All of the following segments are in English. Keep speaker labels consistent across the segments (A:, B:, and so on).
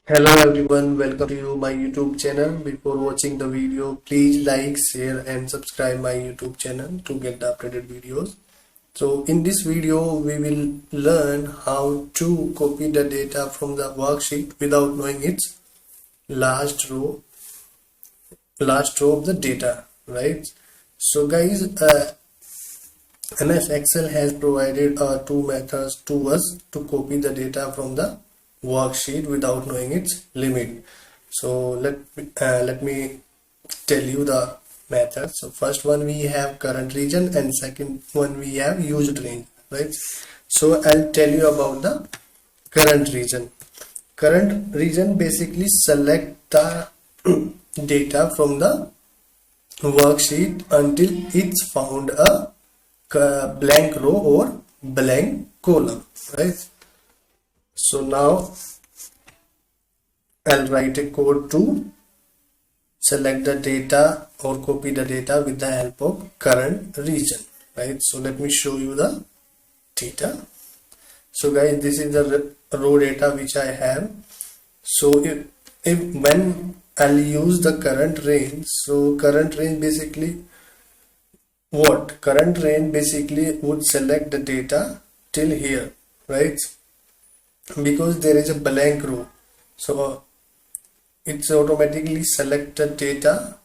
A: Hello everyone, welcome to my YouTube channel. Before watching the video, please like, share and subscribe my YouTube channel to get the updated videos. So in this video, we will learn how to copy the data from the worksheet without knowing its last row, last row of the data, right? So guys, MS Excel has provided two methods to us to copy the data from the worksheet without knowing its limit. So let me tell you the method. So first one we have current region and second one we have used range, right? So I'll tell you about the current region. Current region basically select the data from the worksheet until it's found a blank row or blank column, right? So now I'll write a code to select the data or copy the data with the help of current region, right? So let me show you the data. So guys, this is the row data which I have. So if when I'll use the current range, so current range basically what? Current range basically would select the data till here, right? Because there is a blank row, so it's automatically select the data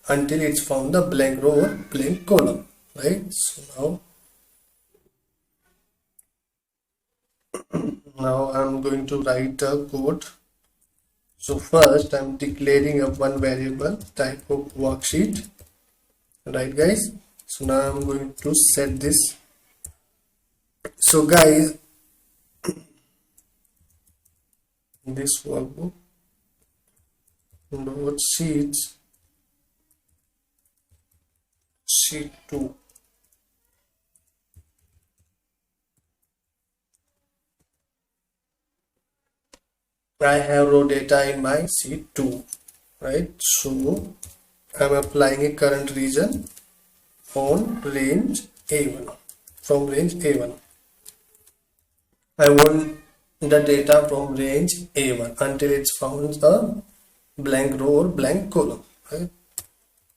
A: until it's found the blank row or blank column, right? So now I'm going to write the code. So first I'm declaring a one variable type of worksheet, right guys? So now I'm going to set this. So guys, this workbook dot sheets sheet 2. I have row data in my sheet 2, right? So I'm applying a current region on range A1. From range A1, I want the data from range A1 until it's found a blank row or blank column, right?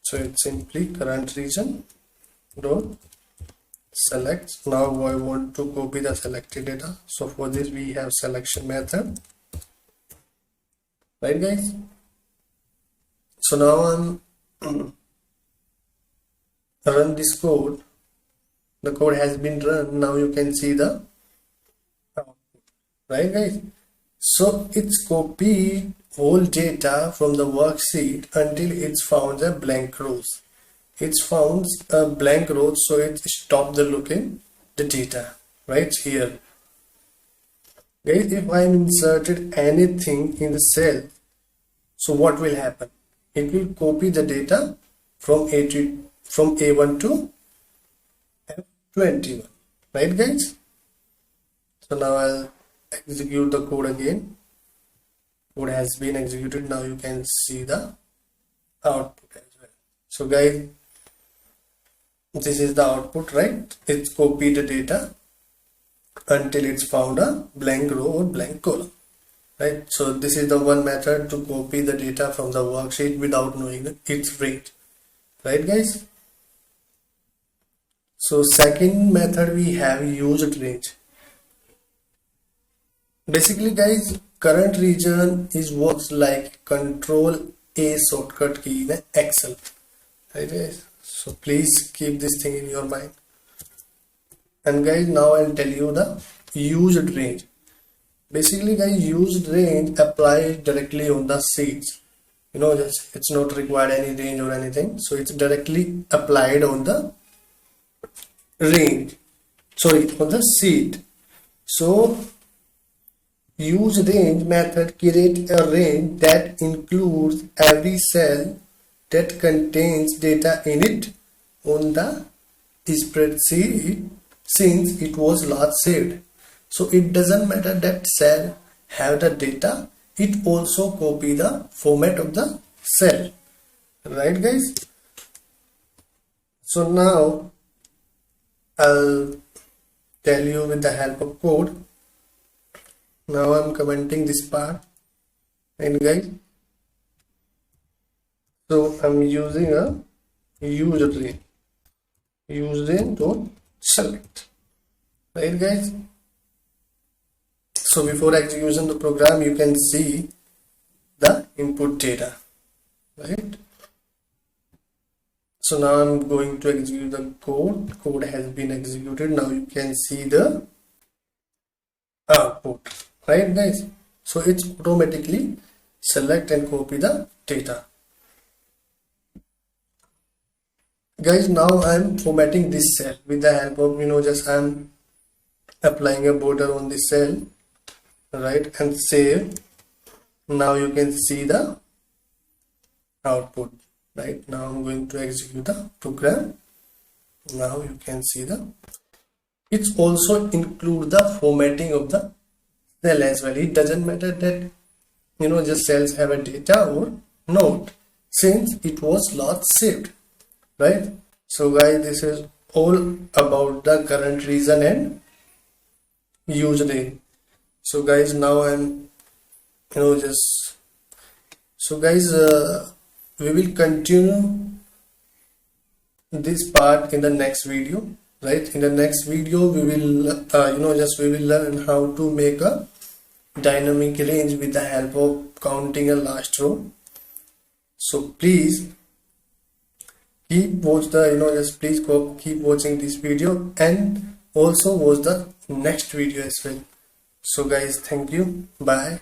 A: So it's simply current region dot select. Now I want to copy the selected data. So for this we have selection method, right guys? So now I'm run this code. The code has been run. Now you can see the output, right guys? So it's copied whole data from the worksheet until it's found a blank rows. It's found a blank row, so it stopped the looking the data right here. Guys, if I inserted anything in the cell, so what will happen? It will copy the data from from A1 to F21, right guys? So now I'll execute the code again. Code has been executed. Now you can see the output as well. So guys, this is the output, right? It's copied the data until it's found a blank row or blank column, right? So this is the one method to copy the data from the worksheet without knowing its range, right guys? So second method we have used range. Basically guys, current region is works like Control A shortcut key in Excel, right guys? So please keep this thing in your mind. And guys, now I'll tell you the used range. Basically guys, used range applies directly on the sheets. You know, just it's not required any range or anything, so it's directly applied on the range, sorry, on the sheet. So use range method create a range that includes every cell that contains data in it on the spreadsheet since it was last saved. So it doesn't matter that cell have the data, it also copy the format of the cell, right guys? So now I'll tell you with the help of code. Now I'm commenting this part. And guys, so I'm using a username dot select, right guys? So before execution the program, you can see the input data, right? So now I'm going to execute the code has been executed. Now you can see the output, right guys? So it's automatically select and copy the data. Guys, now I'm formatting this cell with the help of just I'm applying a border on this cell, right, and save. Now you can see the output. Right now I'm going to execute the program. Now you can see it's also include the formatting of the cell as well. It doesn't matter that just cells have a data or not, since it was last saved, right? So guys, this is all about the current region and username. So guys, now I'm just so guys, we will continue this part in the next video, right? In the next video we will we will learn how to make a dynamic range with the help of counting a last row. So please keep watch the keep watching this video and also watch the next video as well. So guys, thank you, bye.